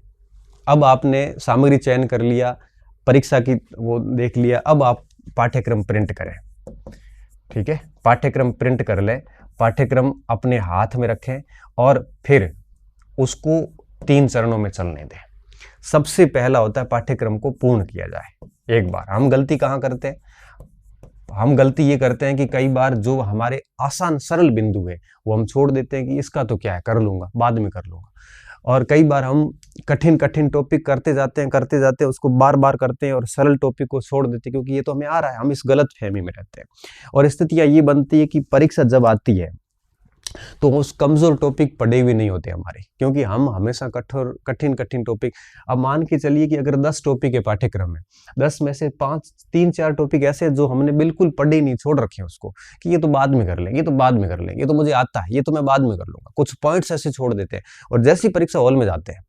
अब आपने सामग्री चयन कर लिया, परीक्षा की वो देख लिया, अब आप पाठ्यक्रम प्रिंट करें। ठीक है, पाठ्यक्रम प्रिंट कर लें, पाठ्यक्रम अपने हाथ में रखें, और फिर उसको 3 चरणों में चलने दें। सबसे पहला होता है पाठ्यक्रम को पूर्ण किया जाए। एक बार हम गलती कहाँ करते हैं, हम गलती ये करते हैं कि कई बार जो हमारे आसान सरल बिंदु है वो हम छोड़ देते हैं कि इसका तो क्या है, कर लूंगा, बाद में कर लूंगा। और कई बार हम कठिन कठिन टॉपिक करते जाते हैं, उसको बार बार करते हैं और सरल टॉपिक को छोड़ देते हैं क्योंकि ये तो हमें आ रहा है, हम इस गलत फहमी में रहते हैं। और स्थितियां ये बनती है कि परीक्षा जब आती है तो उस कमजोर टॉपिक पढ़े हुए नहीं होते हमारे, क्योंकि हम हमेशा कठिन कठिन टॉपिक, अब मान के चलिए कि अगर 10 टॉपिक के पाठ्यक्रम में 10 में से 3-4 टॉपिक ऐसे जो हमने बिल्कुल पढ़े नहीं, छोड़ रखे हैं उसको कि ये तो बाद में कर लेंगे, ये तो बाद में कर लेंगे, ये तो मुझे आता है, ये तो मैं बाद में कर लूंगा, कुछ पॉइंट्स ऐसे छोड़ देते हैं। और जैसी परीक्षा हॉल में जाते हैं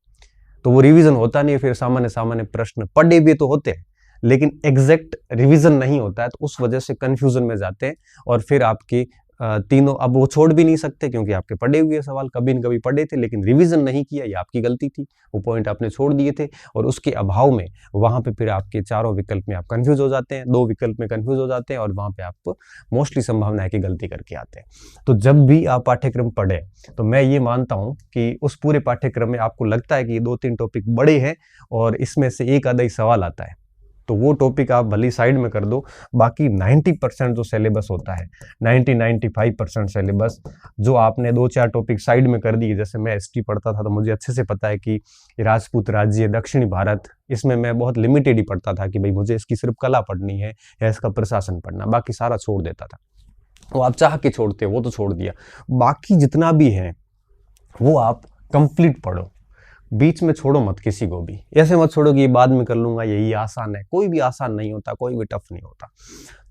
तो वो रिवीजन होता नहीं है, फिर सामान्य सामान्य प्रश्न पढ़े भी तो होते हैं लेकिन एग्जैक्ट रिवीजन नहीं होता है, तो उस वजह से कंफ्यूजन में जाते हैं और फिर आपकी तीनों, अब वो छोड़ भी नहीं सकते क्योंकि आपके पढ़े हुए सवाल कभी न कभी पढ़े थे लेकिन रिवीजन नहीं किया, ये आपकी गलती थी, वो पॉइंट आपने छोड़ दिए थे और उसके अभाव में वहां पे फिर आपके चारों विकल्प में आप कंफ्यूज हो जाते हैं, 2 विकल्प में कंफ्यूज हो जाते हैं और वहां पे आप मोस्टली संभावना है कि गलती करके आते हैं। तो जब भी आप पाठ्यक्रम पढ़े तो मैं ये मानता हूँ कि उस पूरे पाठ्यक्रम में आपको लगता है कि ये 2-3 टॉपिक बड़े हैं और इसमें से एक आधा ही सवाल आता है, तो वो टॉपिक आप भली साइड में कर दो, बाकी 90% जो सिलेबस होता है, 90-95% सिलेबस जो आपने 2-4 टॉपिक साइड में कर दिए, जैसे मैं हिस्ट्री पढ़ता था तो मुझे अच्छे से पता है कि राजपूत राज्य, दक्षिणी भारत, इसमें मैं बहुत लिमिटेड ही पढ़ता था कि भाई मुझे इसकी सिर्फ कला पढ़नी है या इसका प्रशासन पढ़ना, बाकी सारा छोड़ देता था। वो आप चाह के छोड़ते, वो तो छोड़ दिया, बाकी जितना भी है वो आप कंप्लीट पढ़ो, बीच में छोड़ो मत किसी को भी, ऐसे मत छोड़ो कि ये बाद में कर लूंगा, यही आसान है, कोई भी आसान नहीं होता, कोई भी टफ नहीं होता।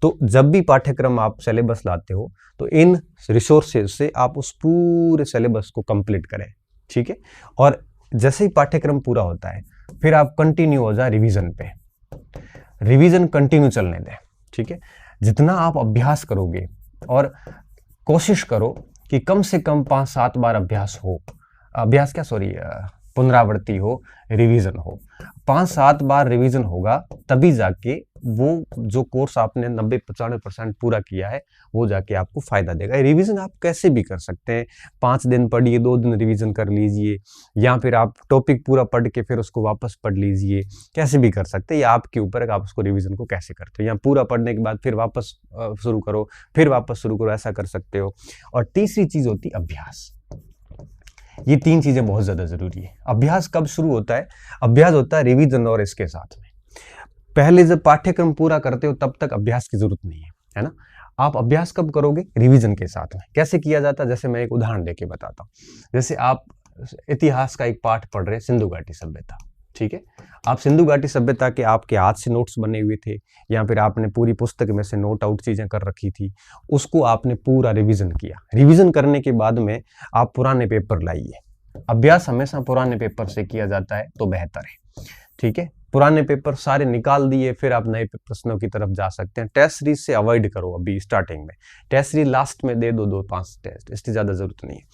तो जब भी पाठ्यक्रम आप सिलेबस लाते हो तो इन रिसोर्सेज से आप उस पूरे सिलेबस को कंप्लीट करें, ठीक है। और जैसे ही पाठ्यक्रम पूरा होता है फिर आप कंटिन्यू हो जाए रिवीजन पे, रिवीजन कंटिन्यू चलने दें, ठीक है। जितना आप अभ्यास करोगे और कोशिश करो कि कम से कम 5-7 बार पुनरावृत्ति हो, रिवीजन हो, 5-7 बार रिवीजन होगा तभी जाके वो जो कोर्स आपने 90-95% पूरा किया है वो जाके आपको फायदा देगा। रिवीजन आप कैसे भी कर सकते हैं, 5 दिन पढ़िए, 2 दिन रिवीजन कर लीजिए, या फिर आप टॉपिक पूरा पढ़ के फिर उसको वापस पढ़ लीजिए, कैसे भी कर सकते हैं, या आपके ऊपर है कि आप उसको रिवीजन को कैसे करते हो, या पूरा पढ़ने के बाद फिर वापस शुरू करो, फिर वापस शुरू करो, ऐसा कर सकते हो। और तीसरी चीज होती है अभ्यास। ये 3 चीजें बहुत ज्यादा जरूरी है। अभ्यास कब शुरू होता है? अभ्यास होता है रिवीजन और इसके साथ में। पहले जब पाठ्यक्रम पूरा करते हो तब तक अभ्यास की जरूरत नहीं है ना। आप अभ्यास कब करोगे? रिवीजन के साथ में। कैसे किया जाता है? जैसे मैं एक उदाहरण देके बताता हूँ। जैसे आप इतिहास का एक पाठ पढ़ रहे, सिंधु घाटी सभ्यता, ठीक है। आप सिंधु घाटी सभ्यता के आपके हाथ से नोट्स बने हुए थे या फिर आपने पूरी पुस्तक में से नोट आउट चीजें कर रखी थी, उसको आपने पूरा रिवीजन किया। रिवीजन करने के बाद में आप पुराने पेपर लाइए। अभ्यास हमेशा पुराने पेपर से किया जाता है तो बेहतर है, ठीक है। पुराने पेपर सारे निकाल दिए, फिर आप नए प्रश्नों की तरफ जा सकते हैं। टेस्ट सीरीज से अवॉइड करो अभी स्टार्टिंग में, टेस्ट सीरीज लास्ट में दे दो 2-5 टेस्ट, इसकी ज्यादा जरूरत नहीं है।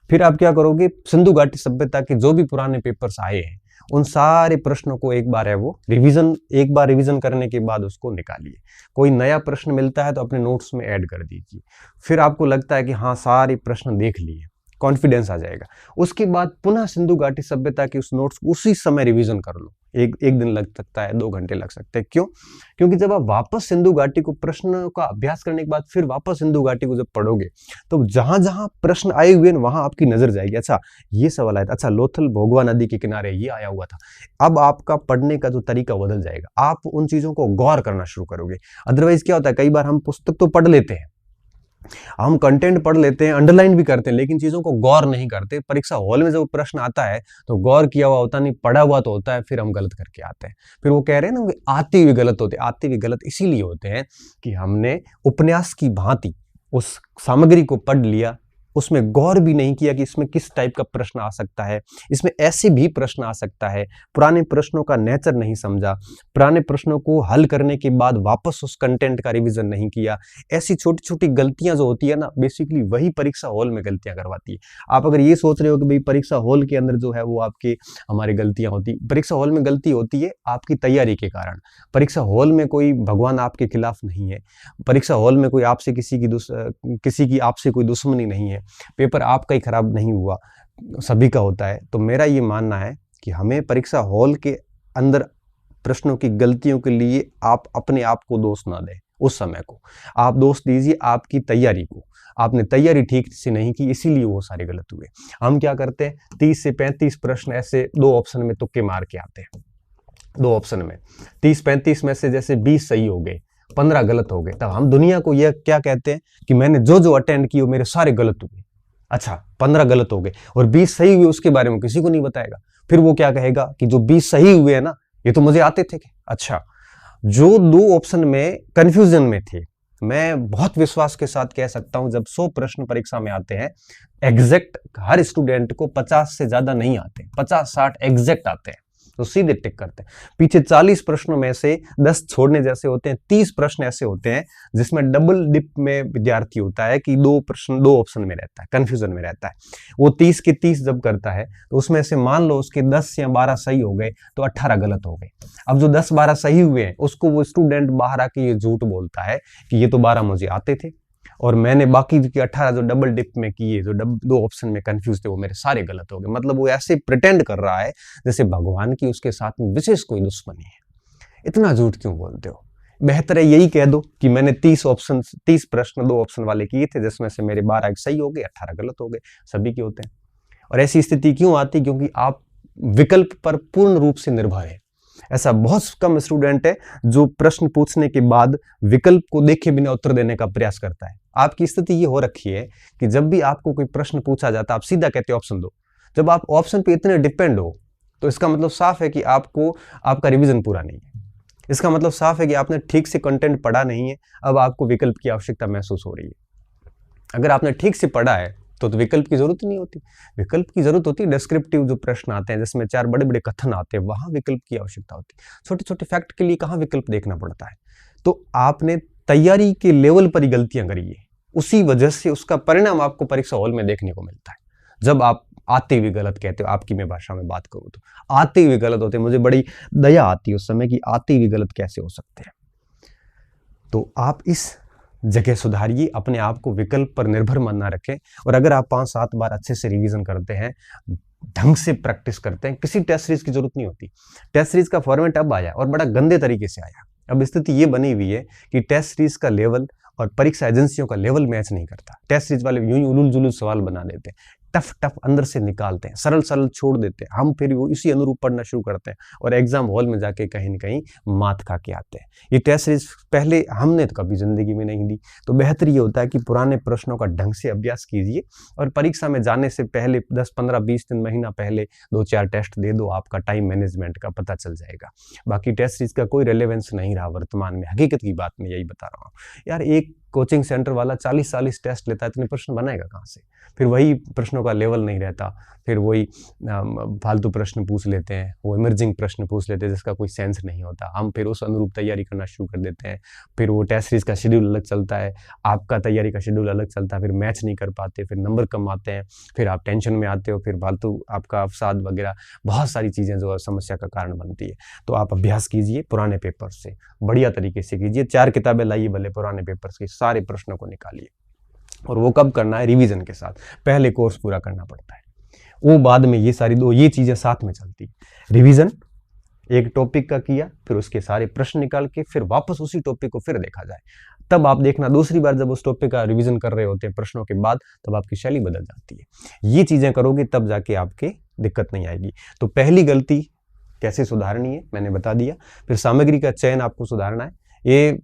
फिर आप क्या करोगे? सिंधु घाटी सभ्यता के जो भी पुराने पेपर्स आए हैं उन सारे प्रश्नों को एक बार एक बार रिवीजन करने के बाद उसको निकालिए। कोई नया प्रश्न मिलता है तो अपने नोट्स में ऐड कर दीजिए। फिर आपको लगता है कि हाँ सारे प्रश्न देख लिए, कॉन्फिडेंस आ जाएगा। उसके बाद पुनः सिंधु घाटी सभ्यता के उस नोट्स को उसी समय रिवीजन कर लो। एक दिन लग सकता है, 2 घंटे लग सकते हैं। क्यों? क्योंकि जब आप वापस सिंधु घाटी को प्रश्न का अभ्यास करने के बाद फिर वापस सिंधु घाटी को जब पढ़ोगे तो जहां जहां प्रश्न आए हुए हैं वहां आपकी नजर जाएगी, अच्छा ये सवाल आया था, अच्छा लोथल भोगवा नदी के किनारे ये आया हुआ था। अब आपका पढ़ने का जो तरीका बदल जाएगा, आप उन चीजों को गौर करना शुरू करोगे। अदरवाइज क्या होता है, कई बार हम पुस्तक तो पढ़ लेते हैं, हम कंटेंट पढ़ लेते हैं, अंडरलाइन भी करते हैं, लेकिन चीजों को गौर नहीं करते। परीक्षा हॉल में जब प्रश्न आता है तो गौर किया हुआ होता नहीं, पढ़ा हुआ तो होता है, फिर हम गलत करके आते हैं। फिर वो कह रहे हैं ना, आते हुए गलत होते, आते हुए गलत इसीलिए होते हैं कि हमने उपन्यास की भांति उस सामग्री को पढ़ लिया, उसमें गौर भी नहीं किया कि इसमें किस टाइप का प्रश्न आ सकता है, इसमें ऐसे भी प्रश्न आ सकता है। पुराने प्रश्नों का नेचर नहीं समझा, पुराने प्रश्नों को हल करने के बाद वापस उस कंटेंट का रिवीजन नहीं किया। ऐसी छोटी छोटी गलतियां जो होती है ना, बेसिकली वही परीक्षा हॉल में गलतियां करवाती है। आप अगर ये सोच रहे हो कि भाई परीक्षा हॉल के अंदर जो है वो आपकी हमारी गलतियां होती, परीक्षा हॉल में गलती होती है आपकी तैयारी के कारण। परीक्षा हॉल में कोई भगवान आपके खिलाफ नहीं है, परीक्षा हॉल में कोई आपसे किसी की आपसे कोई दुश्मनी नहीं है, पेपर आपका ही खराब नहीं हुआ, सभी का होता है। तो मेरा ये मानना है कि हमें परीक्षा हॉल के अंदर प्रश्नों की गलतियों के लिए आप अपने आप को दोष ना दें, उस समय को। आप दोष दीजिए आपकी तैयारी को, आपने तैयारी ठीक से नहीं की इसीलिए वो सारे गलत हुए। हम क्या करते हैं, 30 से 35 प्रश्न ऐसे 2 ऑप्शन में तुक्के मार के आते हैं। 2 ऑप्शन में 30-35 में से जैसे 20 सही हो गए, 15 गलत हो गए, तब हम दुनिया को यह क्या कहते हैं कि मैंने जो जो अटेंड किए वो मेरे सारे गलत हुए। अच्छा, 15 गलत हो गए और 20 सही हुए, उसके बारे में किसी को नहीं बताएगा। फिर वो क्या कहेगा कि जो 20 सही हुए हैं ना, ये तो मुझे आते थे। अच्छा, जो 2 ऑप्शन में कंफ्यूजन में थे, मैं बहुत विश्वास के साथ कह सकता हूं जब 100 प्रश्न परीक्षा में आते हैं, एग्जैक्ट हर स्टूडेंट को 50 से ज्यादा नहीं आते, 50-60 एग्जैक्ट आते हैं, तो सीधे टिक करते हैं। पीछे 40 प्रश्नों में से 10 छोड़ने जैसे होते हैं, 30 प्रश्न ऐसे होते हैं जिसमें डबल डिप में विद्यार्थी होता है कि 2 प्रश्न 2 ऑप्शन में रहता है, कंफ्यूजन में रहता है। वो 30 के 30 जब करता है तो उसमें से मान लो उसके 10 या 12 सही हो गए तो 18 गलत हो गए। अब जो 10-12 सही हुए हैं उसको वो स्टूडेंट बाहर आके ये झूठ बोलता है कि ये तो 12 मुझे आते थे और मैंने बाकी के 18 जो डबल डिप में किए, जो 2 ऑप्शन में कंफ्यूज थे, वो मेरे सारे गलत हो गए। मतलब वो ऐसे प्रिटेंड कर रहा है जैसे भगवान की उसके साथ में विशेष कोई दुश्मनी है। इतना झूठ क्यों बोलते हो? बेहतर है यही कह दो कि मैंने 30 प्रश्न 2 ऑप्शन वाले किए थे जिसमें से मेरे 12 सही हो गए, 18 गलत हो गए। सभी के होते हैं। और ऐसी स्थिति क्यों आती? क्योंकि आप विकल्प पर पूर्ण रूप से निर्भर है। ऐसा बहुत कम स्टूडेंट है जो प्रश्न पूछने के बाद विकल्प को देखे बिना उत्तर देने का प्रयास करता है। आपकी स्थिति ये हो रखी है कि जब भी आपको कोई प्रश्न पूछा जाता है आप सीधा कहते हो ऑप्शन दो। जब आप ऑप्शन पे इतने डिपेंड हो तो इसका मतलब साफ है कि आपका रिवीजन पूरा नहीं है। इसका मतलब साफ है कि आपने ठीक से कंटेंट पढ़ा नहीं है। अब आपको विकल्प की आवश्यकता महसूस हो रही है। अगर आपने ठीक से पढ़ा है तो विकल्प की जरूरत नहीं होती। विकल्प की जरूरत होती है डिस्क्रिप्टिव जो प्रश्न आते हैं जिसमें 4 बड़े बड़े कथन आते हैं, वहां विकल्प की आवश्यकता होती है। छोटे छोटे फैक्ट के लिए कहां विकल्प देखना पड़ता है? तो आपने तैयारी के लेवल पर ही गलतियां करी है, उसी वजह से उसका परिणाम आपको परीक्षा हॉल में देखने को मिलता है। जब आप आते हुए गलत कहते हो, आपकी मैं भाषा में बात करूं तो आते हुए गलत होते हैं, मुझे बड़ी दया आती है उस समय कि आते हुए गलत कैसे हो सकते हैं। तो आप इस जगह सुधारिए, अपने आप को विकल्प पर निर्भर मन ना रखें। और अगर आप 5-7 बार अच्छे से रिवीजन करते हैं, ढंग से प्रैक्टिस करते हैं, किसी टेस्ट सीरीज की जरूरत नहीं होती। टेस्ट सीरीज का फॉर्मेट अब आया और बड़ा गंदे तरीके से आया। अब स्थिति ये बनी हुई है कि टेस्ट सीरीज का लेवल और परीक्षा एजेंसियों का लेवल मैच नहीं करता। टेस्ट सीरीज वाले यूं ही उलूल जुलूल सवाल बना देते हैं, टफ अंदर से निकालते हैं, सरल सरल छोड़ देते हैं। हम फिर वो इसी अनुरूप पढ़ना शुरू करते हैं और एग्जाम हॉल में जाके कहीं न कहीं मात खा के आते हैं। ये टेस्ट सीरीज पहले हमने तो कभी जिंदगी में नहीं दी। तो बेहतर ये होता है कि पुराने प्रश्नों का ढंग से अभ्यास कीजिए और परीक्षा में जाने से पहले 10, 15, 20 दिन, महीना पहले 2-4 टेस्ट दे दो, आपका टाइम मैनेजमेंट का पता चल जाएगा। बाकी टेस्ट सीरीज का कोई रेलेवेंस नहीं रहा वर्तमान में। हकीकत की बात मैं यही बता रहा हूँ यार। एक कोचिंग सेंटर वाला 40-40 टेस्ट लेता है, इतने प्रश्न बनाएगा कहाँ से? फिर वही प्रश्नों का लेवल नहीं रहता, फिर वही फालतू प्रश्न पूछ लेते हैं, वो इमर्जिंग प्रश्न पूछ लेते हैं जिसका कोई सेंस नहीं होता। हम फिर उस अनुरूप तैयारी करना शुरू कर देते हैं। फिर वो टेस्ट सीरीज का शेड्यूल अलग चलता है, आपका तैयारी का शेड्यूल अलग चलता है, फिर मैच नहीं कर पाते, फिर नंबर कम आते हैं, फिर आप टेंशन में आते हो, फिर फालतू आपका अवसाद वगैरह बहुत सारी चीज़ें जो समस्या का कारण बनती है। तो आप अभ्यास कीजिए पुराने पेपर से, बढ़िया तरीके से कीजिए। 4 किताबें लाइए भले, पुराने पेपर के सारे प्रश्नों को निकालिए। और वो कब करना है? रिवीजन के साथ। पहले कोर्स पूरा करना पड़ता है, वो बाद में ये चीजें साथ में चलती है। रिवीजन एक टॉपिक का किया, फिर उसके सारे प्रश्न निकाल के फिर वापस उसी टॉपिक को फिर देखा जाए। तब आप देखना दूसरी बार जब उस टॉपिक का रिवीजन कर रहे होते हैं प्रश्नों के बाद, तब आपकी शैली बदल जाती है। ये चीजें करोगे तब जाके आपके दिक्कत नहीं आएगी। तो पहली गलती कैसे सुधारनी है मैंने बता दिया। फिर सामग्री का चयन आपको सुधारना है। ये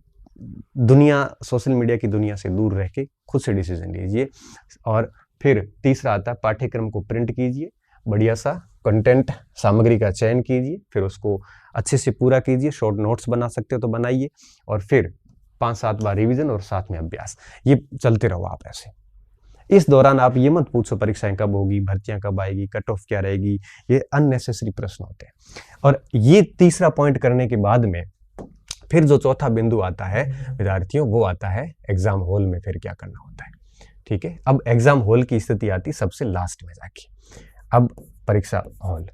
दुनिया, सोशल मीडिया की दुनिया से दूर रह के खुद से डिसीजन लीजिए। और फिर तीसरा आता है पाठ्यक्रम को प्रिंट कीजिए, बढ़िया सा कंटेंट सामग्री का चयन कीजिए, फिर उसको अच्छे से पूरा कीजिए। शॉर्ट नोट्स बना सकते हो तो बनाइए, और फिर 5-7 बार रिवीजन और साथ में अभ्यास, ये चलते रहो आप ऐसे। इस दौरान आप ये मत पूछो परीक्षाएं कब होगी, भर्तियां कब आएगी, कट ऑफ क्या रहेगी, ये अननेसेसरी प्रश्न होते हैं। और ये तीसरा पॉइंट करने के बाद में फिर जो चौथा बिंदु आता है विद्यार्थियों, वो आता है एग्जाम हॉल में फिर क्या करना होता है। ठीक है, अब एग्जाम हॉल की स्थिति आती सबसे लास्ट में जाके। अब परीक्षा हॉल,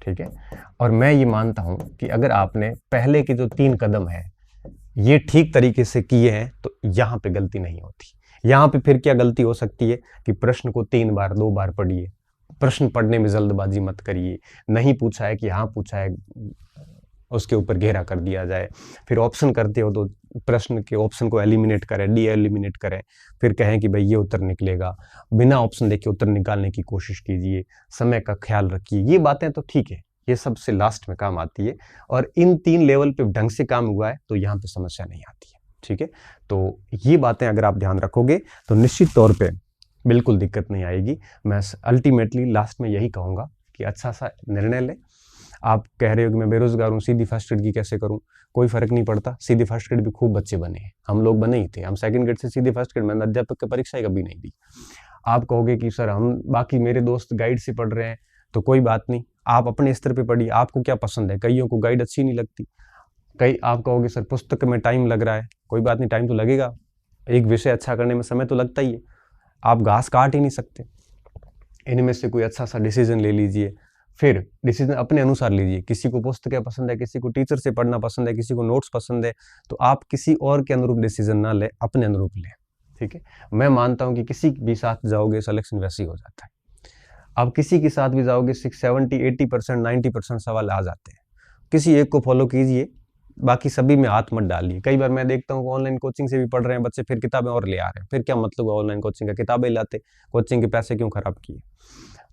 ठीक है। और मैं ये मानता हूं कि अगर आपने पहले के जो 3 कदम है ये ठीक तरीके से किए हैं तो यहाँ पे गलती नहीं होती। यहाँ पे फिर क्या गलती हो सकती है कि प्रश्न को 3 बार 2 बार पढ़िए, प्रश्न पढ़ने में जल्दबाजी मत करिए। नहीं पूछा है कि हाँ पूछा है, उसके ऊपर घेरा कर दिया जाए। फिर ऑप्शन करते हो तो प्रश्न के ऑप्शन को एलिमिनेट करें, डी एलिमिनेट करें, फिर कहें कि भाई ये उत्तर निकलेगा, बिना ऑप्शन देखे उत्तर निकालने की कोशिश कीजिए, समय का ख्याल रखिए। ये बातें तो ठीक है, ये सबसे लास्ट में काम आती है, और इन 3 लेवल पे ढंग से काम हुआ है तो यहाँ पे समस्या नहीं आती है। ठीक है, तो ये बातें अगर आप ध्यान रखोगे तो निश्चित तौर पे बिल्कुल दिक्कत नहीं आएगी। मैं अल्टीमेटली लास्ट में यही कहूँगा कि अच्छा सा निर्णय लें। आप कह रहे हो कि मैं बेरोजगार हूँ, सीधी फर्स्ट ग्रेड की कैसे करूँ? कोई फर्क नहीं पड़ता, सीधी फर्स्ट ग्रेड भी खूब बच्चे बने हैं, हम लोग बने ही थे। हम सेकंड ग्रेड से सीधी फर्स्ट ग्रेड, मैंने अध्यापक की परीक्षा ही कभी नहीं दी। आप कहोगे कि सर हम बाकी मेरे दोस्त गाइड से पढ़ रहे हैं, तो कोई बात नहीं, आप अपने स्तर पे पढ़िए, आपको क्या पसंद है। कईयों को गाइड अच्छी नहीं लगती, कई आप कहोगे सर पुस्तक में टाइम लग रहा है, कोई बात नहीं, टाइम तो लगेगा, एक विषय अच्छा करने में समय तो लगता ही है, आप घास काट ही नहीं सकते। इनमें से कोई अच्छा सा डिसीजन ले लीजिए, फिर डिसीजन अपने अनुसार लीजिए। किसी को पुस्तकें पसंद है, किसी को टीचर से पढ़ना पसंद है, किसी को नोट्स पसंद है, तो आप किसी और के अनुरूप डिसीजन ना ले, अपने अनुरूप लें। ठीक है, मैं मानता हूं कि किसी भी साथ जाओगे सिलेक्शन वैसे ही हो जाता है। आप किसी के साथ भी जाओगे 70, 80%, 90% सवाल आ जाते हैं। किसी एक को फॉलो कीजिए, बाकी सभी में हाथ मत डालिए। कई बार मैं देखता हूँ ऑनलाइन कोचिंग से भी पढ़ रहे हैं बच्चे, फिर किताबें और ले आ रहे हैं। फिर क्या मतलब है ऑनलाइन कोचिंग का? किताबें लाते, कोचिंग के पैसे क्यों खराब किए?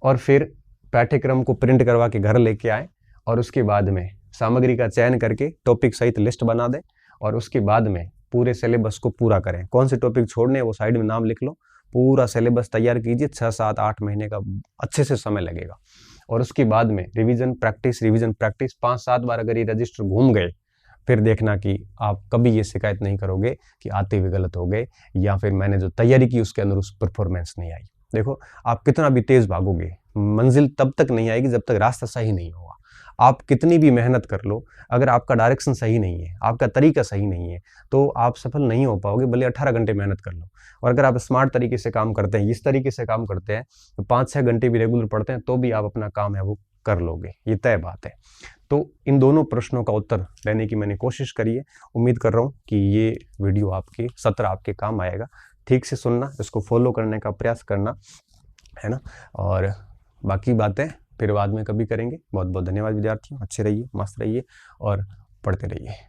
और फिर पाठ्यक्रम को प्रिंट करवा के घर लेके आए, और उसके बाद में सामग्री का चयन करके टॉपिक सहित लिस्ट बना दें, और उसके बाद में पूरे सिलेबस को पूरा करें। कौन से टॉपिक छोड़ने हैं वो साइड में नाम लिख लो, पूरा सिलेबस तैयार कीजिए। 6, 7, 8 महीने का अच्छे से समय लगेगा। और उसके बाद में रिवीजन प्रैक्टिस 5-7 बार अगर ये रजिस्टर घूम गए, फिर देखना कि आप कभी ये शिकायत नहीं करोगे कि आते हुए गलत हो गए, या फिर मैंने जो तैयारी की उसके अनुरूप परफॉर्मेंस नहीं आई। देखो, आप कितना भी तेज भागोगे, मंजिल तब तक नहीं आएगी जब तक रास्ता सही नहीं होगा। आप कितनी भी मेहनत कर लो, अगर आपका डायरेक्शन सही नहीं है, आपका तरीका सही नहीं है, तो आप सफल नहीं हो पाओगे, भले 18 घंटे मेहनत कर लो। और अगर आप स्मार्ट तरीके से काम करते हैं, इस तरीके से काम करते हैं, तो 5-6 घंटे भी रेगुलर पढ़ते हैं, तो भी आप अपना काम है वो कर लोगे, ये तय बात है। तो इन दोनों प्रश्नों का उत्तर देने की मैंने कोशिश करी है। उम्मीद कर रहा हूँ कि ये वीडियो आपके सत्र आपके काम आएगा। ठीक से सुनना, इसको फॉलो करने का प्रयास करना, है ना। और बाकी बातें फिर बाद में कभी करेंगे। बहुत बहुत धन्यवाद विद्यार्थियों, अच्छे रहिए, मस्त रहिए और पढ़ते रहिए।